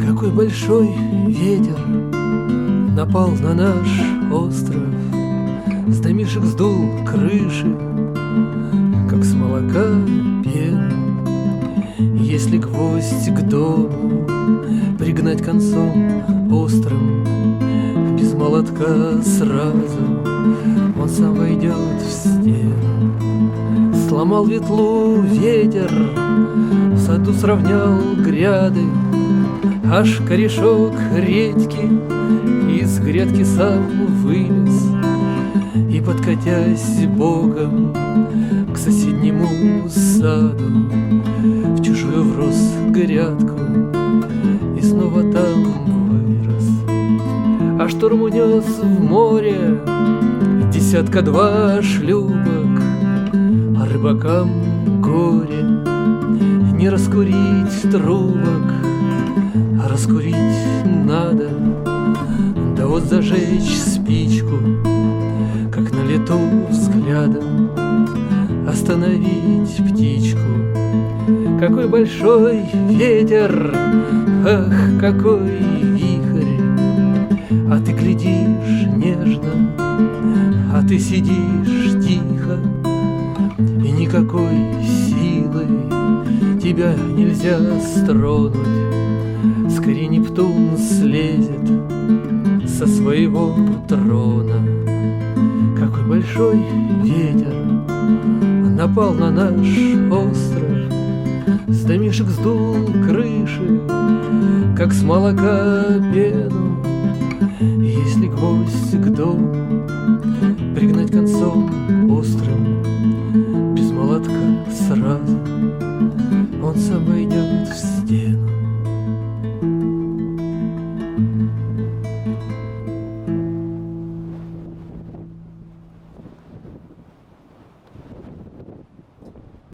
Какой большой ветер напал на наш остров, с домишек сдул крыши, как с молока пену. Если гвоздь к дому пригнать концом острым, без молотка сразу он сам войдет в стену. Сломал ветлу ветер, в саду сравнял гряды, аж корешок редьки из грядки сам вылез. И, подкатясь богом к соседнему саду, в чужую врос грядку и снова там вырос. А шторм унес в море 10-2 шлюпок, а рыбакам горе не раскурить трубок, а раскурить надо, да вот зажечь спичку, как на лету взглядом остановить птичку. Какой большой ветер, ах, какой вихрь, а ты глядишь нежно, а ты сидишь тихо, и никакой силой тебя нельзя стронуть. Скорее Нептун слезет со своего трона. Какой большой ветер напал на наш остров, с домишек сдул крыши, как с молока пену. Если гвоздь к дому пригнать концом острым, без молотка сразу